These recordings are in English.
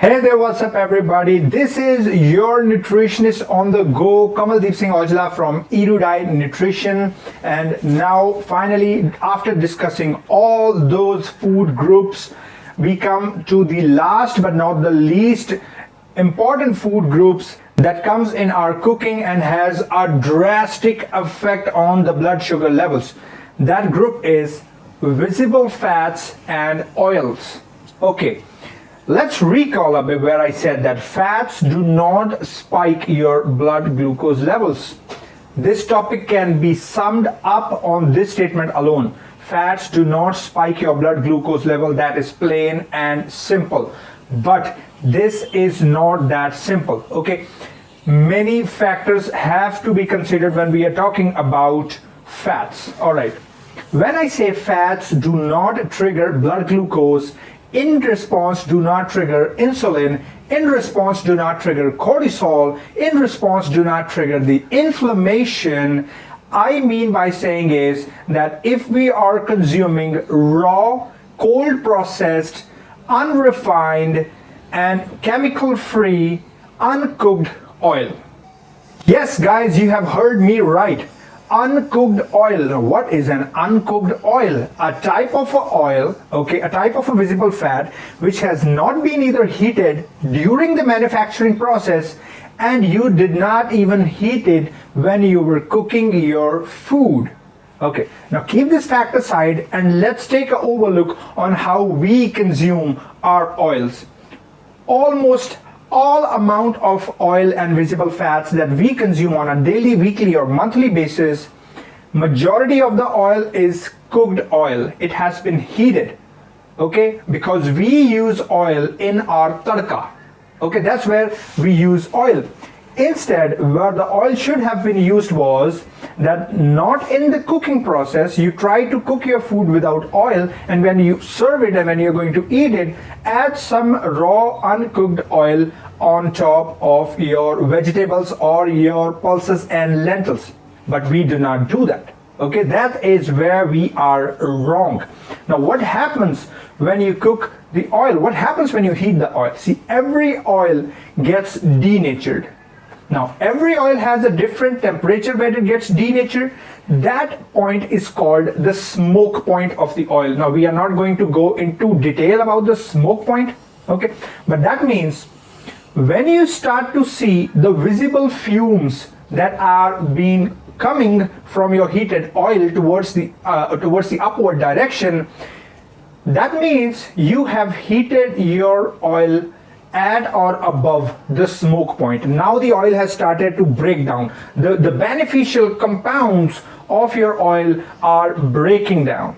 Hey there, what's up everybody? This is your nutritionist on the go, KANWALDEEP AUJLA from Erudite Nutrition. And now finally, after discussing all those food groups, we come to the last but not the least important food groups that comes in our cooking and has a drastic effect on the blood sugar levels. That group is visible fats and oils. Okay. Let's recall a bit where I said that fats do not spike your blood glucose levels. This topic can be summed up on this statement alone. Fats do not spike your blood glucose level. That is plain and simple. But this is not that simple. Okay, many factors have to be considered when we are talking about fats. All right. When I say fats do not trigger blood glucose, in response do not trigger insulin, in response do not trigger cortisol, in response do not trigger the inflammation, I mean by saying is that if we are consuming raw, cold processed, unrefined and chemical free, uncooked oil. Yes guys, you have heard me right. Uncooked oil. What is an uncooked oil? A type of a oil, okay, a type of a visible fat which has not been either heated during the manufacturing process and you did not even heat it when you were cooking your food. Okay, now keep this fact aside and let's take an overlook on how we consume our oils. Almost all amount of oil and visible fats that we consume on a daily, weekly or monthly basis, majority of the oil is cooked oil. It has been heated, okay, because we use oil in our tadka. Okay, that's where we use oil. Instead, where the oil should have been used was that not in the cooking process, you try to cook your food without oil, and when you serve it and when you're going to eat it, add some raw uncooked oil on top of your vegetables or your pulses and lentils. But we do not do that. Okay, that is where we are wrong. Now, what happens when you cook the oil? What happens when you heat the oil? See, every oil gets denatured. Now, every oil has a different temperature when it gets denatured. That point is called the smoke point of the oil. Now, we are not going to go into detail about the smoke point, okay? But that means when you start to see the visible fumes that are being coming from your heated oil towards the upward direction, that means you have heated your oil at or above the smoke point. Now the oil has started to break down. The beneficial compounds of your oil are breaking down,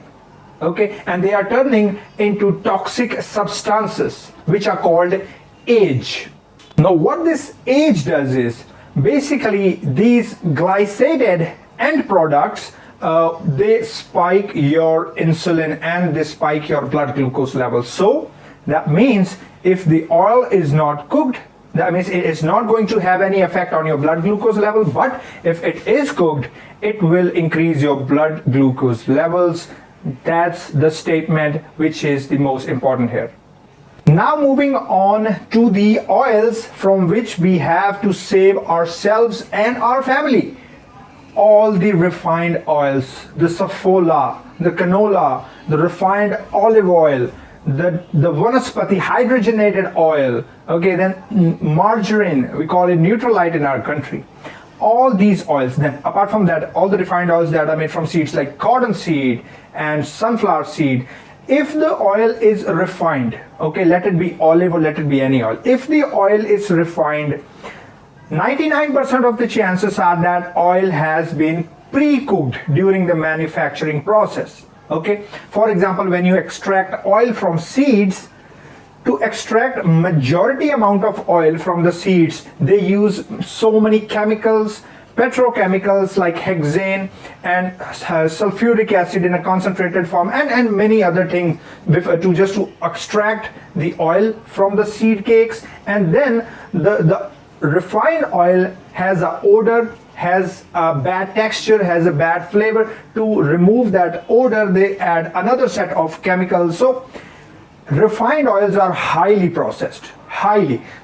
okay, and they are turning into toxic substances which are called age. Now what this age does is basically these glycated end products they spike your insulin and they spike your blood glucose levels. So that means if the oil is not cooked, that means it is not going to have any effect on your blood glucose level, but if it is cooked, it will increase your blood glucose levels. That's the statement which is the most important here. Now moving on to the oils from which we have to save ourselves and our family. All the refined oils, the safflower, the canola, the refined olive oil, the vanaspati hydrogenated oil, okay, then margarine, we call it Nutrilite in our country. All these oils, then apart from that, all the refined oils that are made from seeds like cottonseed and sunflower seed, if the oil is refined, okay, let it be olive or let it be any oil, if the oil is refined, 99% of the chances are that oil has been pre-cooked during the manufacturing process. Okay, for example, when you extract oil from seeds, to extract majority amount of oil from the seeds, they use so many chemicals, petrochemicals like hexane and sulfuric acid in a concentrated form and many other things to extract the oil from the seed cakes. And then the refined oil has an odor, has a bad texture, has a bad flavor. To remove that odor, they add another set of chemicals. So refined oils are highly processed,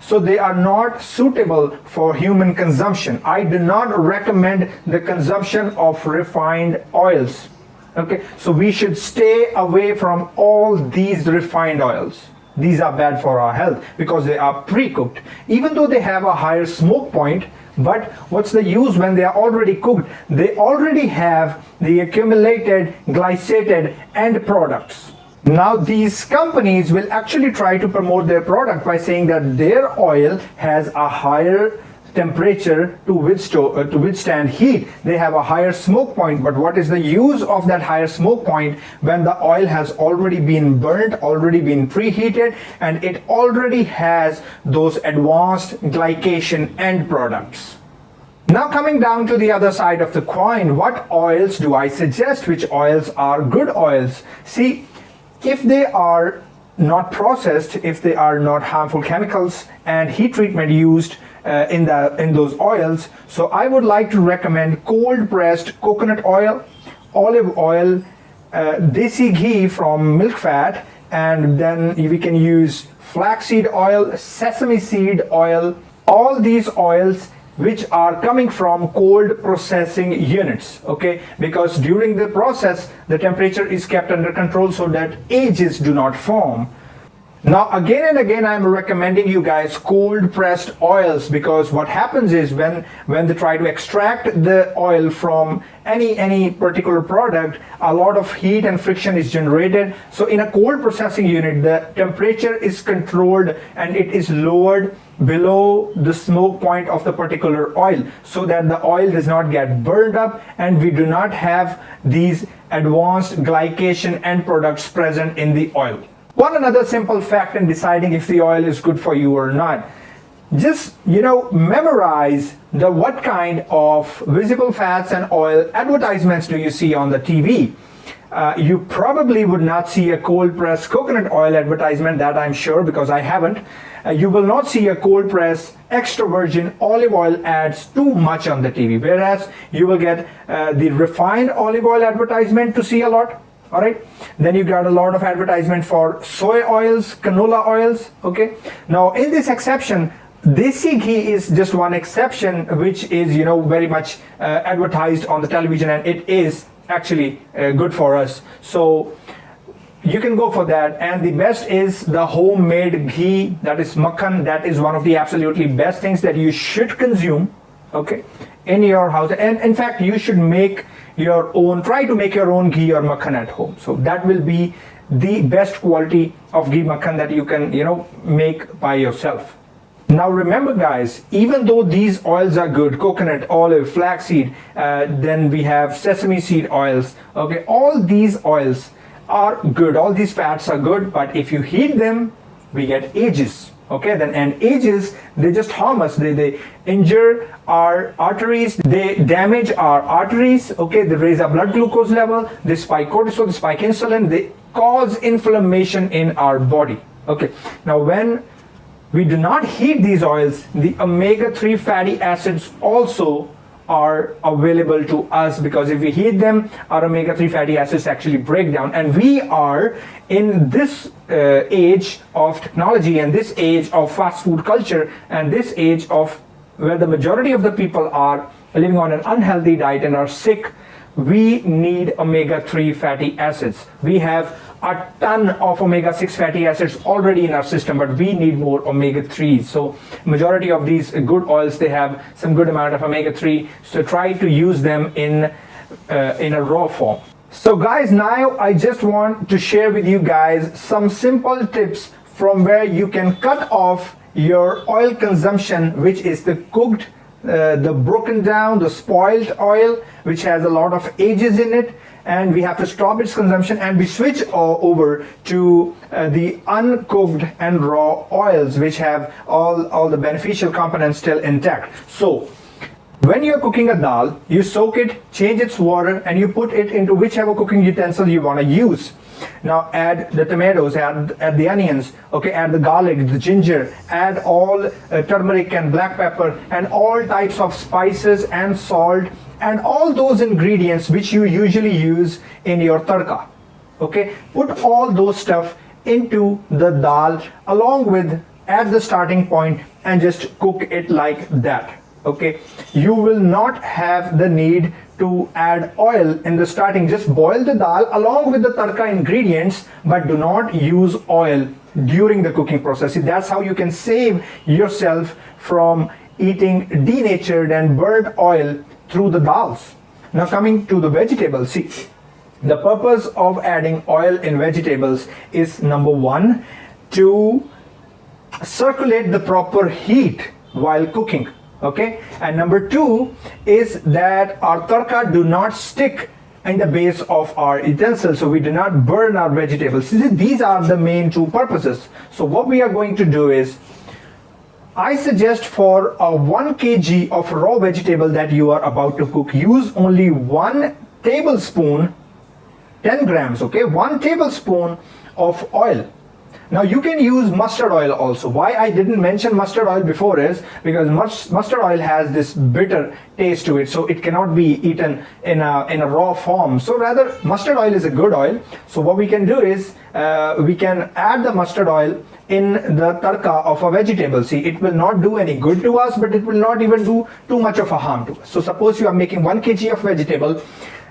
so they are not suitable for human consumption. I do not recommend the consumption of refined oils. Okay, so we should stay away from all these refined oils. These are bad for our health because they are pre-cooked, even though they have a higher smoke point. But what's the use when they are already cooked? They already have the accumulated glycated end products. Now these companies will actually try to promote their product by saying that their oil has a higher temperature to withstand heat. They have a higher smoke point, but what is the use of that higher smoke point when the oil has already been burnt, already been preheated, and it already has those advanced glycation end products? Now coming down to the other side of the coin, what oils do I suggest? Which oils are good oils? See, if they are not processed, if they are not harmful chemicals and heat treatment used in those oils, so I would like to recommend cold pressed coconut oil, olive oil, desi ghee from milk fat, and then we can use flaxseed oil, sesame seed oil, all these oils which are coming from cold processing units, okay, because during the process the temperature is kept under control so that ages do not form. Now again and again I'm recommending you guys cold pressed oils, because what happens is when they try to extract the oil from any particular product, a lot of heat and friction is generated. So in a cold processing unit the temperature is controlled and it is lowered below the smoke point of the particular oil, so that the oil does not get burned up and we do not have these advanced glycation end products present in the oil. One another simple fact in deciding if the oil is good for you or not: just memorize what kind of visible fats and oil advertisements do you see on the TV. You probably would not see a cold pressed coconut oil advertisement, that I'm sure, because I haven't. You will not see a cold pressed extra virgin olive oil ads too much on the TV, whereas you will get the refined olive oil advertisement to see a lot. All right, then you got a lot of advertisement for soy oils, canola oils. Okay, now in this exception, desi ghee is just one exception, which is very much advertised on the television, and it is actually good for us, so you can go for that. And the best is the homemade ghee, that is makhan. That is one of the absolutely best things that you should consume, okay, in your house. And in fact, you should try to make your own ghee or makhan at home. So that will be the best quality of ghee makhan that you can make by yourself. Now remember guys, even though these oils are good, coconut, olive, flaxseed, then we have sesame seed oils, okay, all these oils are good, all these fats are good, but if you heat them, we get ages, okay, and ages, they just harm us, they injure our arteries, they damage our arteries, okay, they raise our blood glucose level, they spike cortisol, they spike insulin, they cause inflammation in our body, okay. Now when we do not heat these oils, the omega-3 fatty acids also are available to us, because if we heat them, our omega-3 fatty acids actually break down. And we are in this age of technology, and this age of fast food culture, and this age of where the majority of the people are living on an unhealthy diet and are sick. We need omega-3 fatty acids. We have a ton of omega-6 fatty acids already in our system, but we need more omega-3s. So majority of these good oils, they have some good amount of omega-3, so try to use them in a raw form. So guys, now I just want to share with you guys some simple tips from where you can cut off your oil consumption, which is the cooked, the broken down, the spoiled oil, which has a lot of ages in it, and we have to stop its consumption, and we switch over to the uncooked and raw oils, which have all the beneficial components still intact. So when you're cooking a dal, you soak it, change its water, and you put it into whichever cooking utensil you want to use. Now add the tomatoes, add the onions, okay, add the garlic, the ginger, add all turmeric and black pepper and all types of spices and salt and all those ingredients which you usually use in your tadka. Okay, put all those stuff into the dal along with at the starting point and just cook it like that. Okay, you will not have the need to add oil in the starting. Just boil the dal along with the tadka ingredients, but do not use oil during the cooking process. See, that's how you can save yourself from eating denatured and burnt oil through the dals. Now coming to the vegetables, see, the purpose of adding oil in vegetables is number one, to circulate the proper heat while cooking. Okay, and number two is that our tadka do not stick in the base of our utensil, so we do not burn our vegetables. These are the main two purposes. So what we are going to do is, I suggest for a 1 kg of raw vegetable that you are about to cook, use only 1 tablespoon, 10 grams, okay, 1 tablespoon of oil. Now you can use mustard oil also. Why I didn't mention mustard oil before is because mustard oil has this bitter taste to it, so it cannot be eaten in a raw form. So rather, mustard oil is a good oil. So what we can do is we can add the mustard oil in the tadka of a vegetable. See, it will not do any good to us, but it will not even do too much of a harm to us. So suppose you are making 1 kg of vegetable,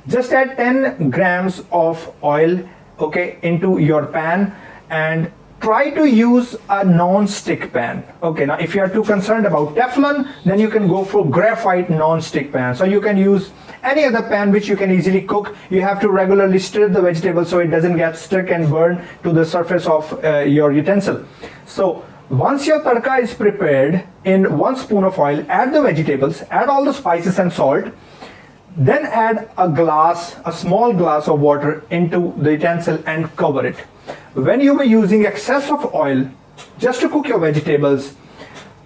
just add 10 grams of oil, okay, into your pan, and try to use a non-stick pan. Okay, now if you are too concerned about Teflon, then you can go for graphite non-stick pan. So you can use any other pan which you can easily cook. You have to regularly stir the vegetable so it doesn't get stuck and burn to the surface of your utensil. So once your tadka is prepared, in 1 spoon of oil, add the vegetables, add all the spices and salt, then add a small glass of water into the utensil and cover it. When you were using excess of oil just to cook your vegetables,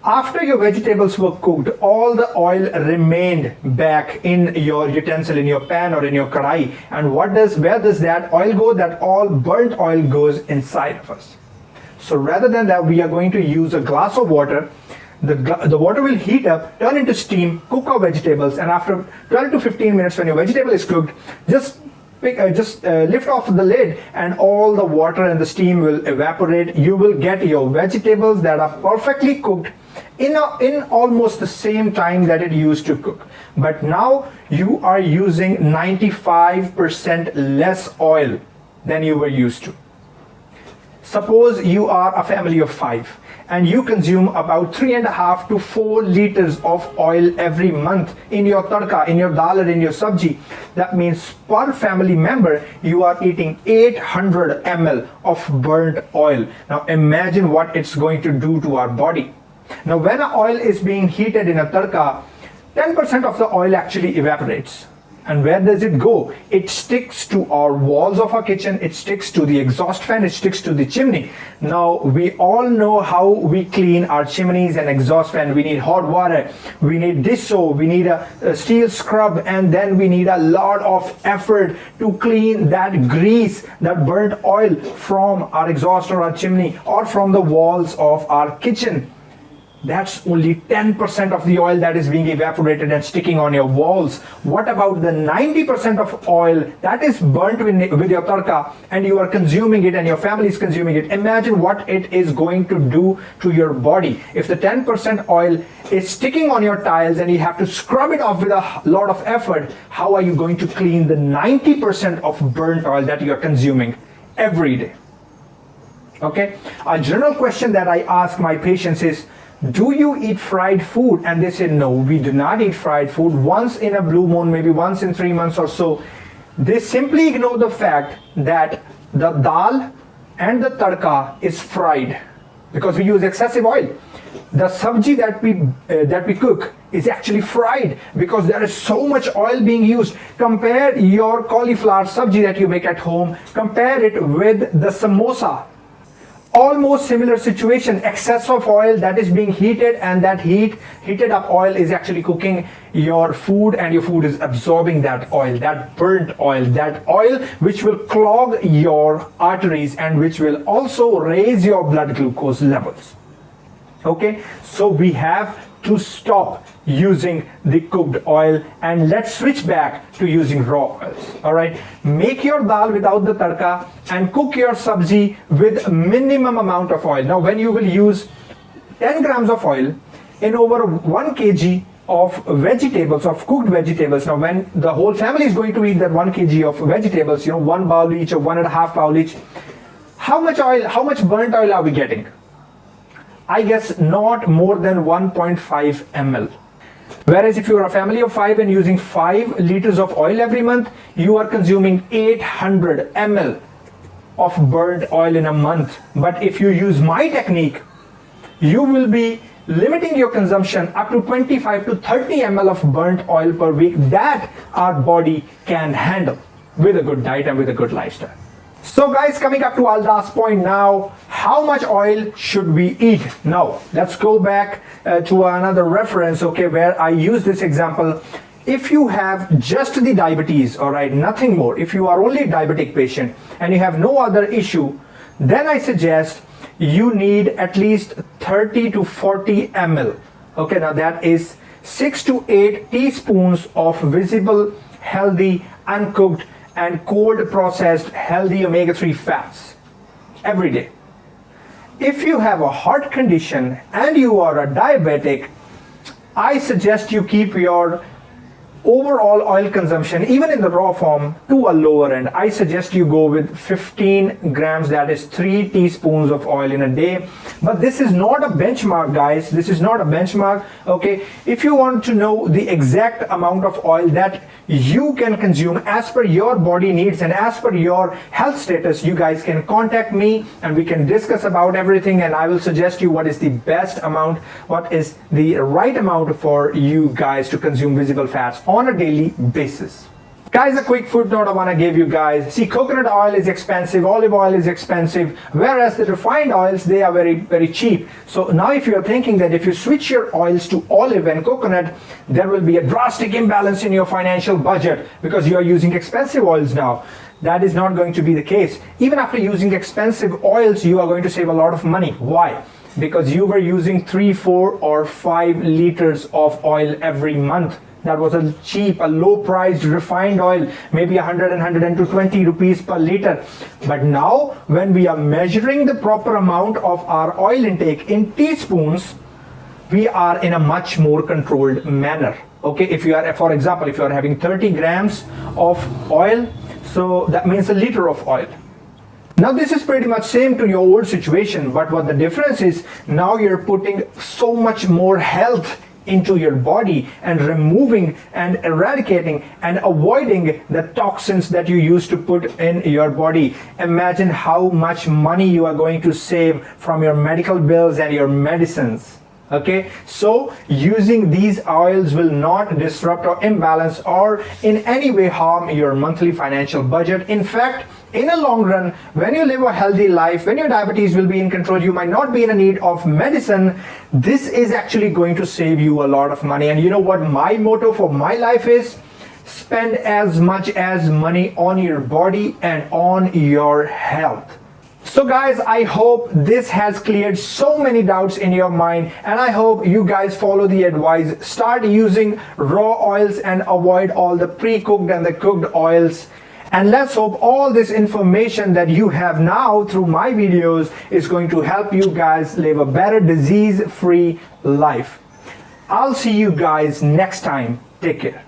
after your vegetables were cooked, all the oil remained back in your utensil, in your pan or in your kadai. And where does that oil go? That all burnt oil goes inside of us. So rather than that, we are going to use a glass of water. The water will heat up, turn into steam, cook our vegetables, and after 12 to 15 minutes when your vegetable is cooked, just lift off the lid and all the water and the steam will evaporate. You will get your vegetables that are perfectly cooked in almost the same time that it used to cook. But now you are using 95% less oil than you were used to. Suppose you are a family of 5 and you consume about 3.5 to 4 liters of oil every month in your tadka, in your dal or in your sabji. That means per family member you are eating 800 ml of burnt oil. Now imagine what it's going to do to our body. Now when an oil is being heated in a tadka, 10% of the oil actually evaporates. And where does it go? It sticks to our walls of our kitchen, it sticks to the exhaust fan, it sticks to the chimney. Now we all know how we clean our chimneys and exhaust fan. We need hot water, we need dish soap, we need a steel scrub, and then we need a lot of effort to clean that grease, that burnt oil from our exhaust or our chimney or from the walls of our kitchen. That's only 10% of the oil that is being evaporated and sticking on your walls. What about the 90% of oil that is burnt with your tadka and you are consuming it and your family is consuming it? Imagine what it is going to do to your body. If the 10% oil is sticking on your tiles and you have to scrub it off with a lot of effort, how are you going to clean the 90% of burnt oil that you are consuming every day? Okay, a general question that I ask my patients is, do you eat fried food? And they say, no, we do not eat fried food. Once in a blue moon, maybe once in 3 months or so. They simply ignore the fact that the dal and the tadka is fried because we use excessive oil. The sabji that we cook is actually fried because there is so much oil being used. Compare your cauliflower sabji that you make at home, compare it with the samosa. Almost similar situation, excess of oil that is being heated, and that heated up oil is actually cooking your food, and your food is absorbing that oil, that burnt oil, that oil which will clog your arteries and which will also raise your blood glucose levels. Okay, so we have to stop using the cooked oil and let's switch back to using raw oils. All right, make your dal without the tadka and cook your sabzi with minimum amount of oil. Now when you will use 10 grams of oil in over 1 kg of vegetables, of cooked vegetables. Now when the whole family is going to eat that 1 kg of vegetables, you know, 1 bowl each or 1.5 bowl each, how much oil, how much burnt oil are we getting? I guess not more than 1.5 ml. Whereas if you are a family of 5 and using 5 liters of oil every month, you are consuming 800 ml of burnt oil in a month. But if you use my technique, you will be limiting your consumption up to 25 to 30 ml of burnt oil per week that our body can handle with a good diet and with a good lifestyle. So guys, coming up to our last point now, how much oil should we eat? Now let's go back to another reference, okay, where I use this example. If you have just the diabetes, all right, nothing more, if you are only a diabetic patient and you have no other issue, then I suggest you need at least 30 to 40 ml. Okay, now that is 6 to 8 teaspoons of visible, healthy, uncooked and cold processed healthy omega-3 fats every day. If you have a heart condition and you are a diabetic, I suggest you keep your overall oil consumption, even in the raw form, to a lower end. I suggest you go with 15 grams, that is 3 teaspoons of oil in a day. But this is not a benchmark, guys. This is not a benchmark, okay? If you want to know the exact amount of oil that you can consume as per your body needs and as per your health status, you guys can contact me and we can discuss about everything and I will suggest you what is the best amount, what is the right amount for you guys to consume visible fats on a daily basis. Guys, a quick footnote I want to give you guys. See, coconut oil is expensive, olive oil is expensive, whereas the refined oils, they are very, very cheap. So now if you're thinking that if you switch your oils to olive and coconut, there will be a drastic imbalance in your financial budget because you are using expensive oils now. That is not going to be the case. Even after using expensive oils, you are going to save a lot of money. Why? Because you were using 3, 4 or 5 liters of oil every month. That was a cheap, a low-priced refined oil, maybe 100 and 120 rupees per liter. But now, when we are measuring the proper amount of our oil intake in teaspoons, we are in a much more controlled manner. Okay, if you are, for example, if you are having 30 grams of oil, so that means a liter of oil. Now this is pretty much same to your old situation, but what the difference is, now you're putting so much more health into your body and removing and eradicating and avoiding the toxins that you used to put in your body. Imagine how much money you are going to save from your medical bills and your medicines. Okay, so using these oils will not disrupt or imbalance or in any way harm your monthly financial budget. In fact, in a long run, when you live a healthy life, when your diabetes will be in control, you might not be in a need of medicine. This is actually going to save you a lot of money. And you know what my motto for my life is? Spend as much as money on your body and on your health. So guys, I hope this has cleared so many doubts in your mind and I hope you guys follow the advice. Start using raw oils and avoid all the pre-cooked and the cooked oils. And let's hope all this information that you have now through my videos is going to help you guys live a better disease-free life. I'll see you guys next time. Take care.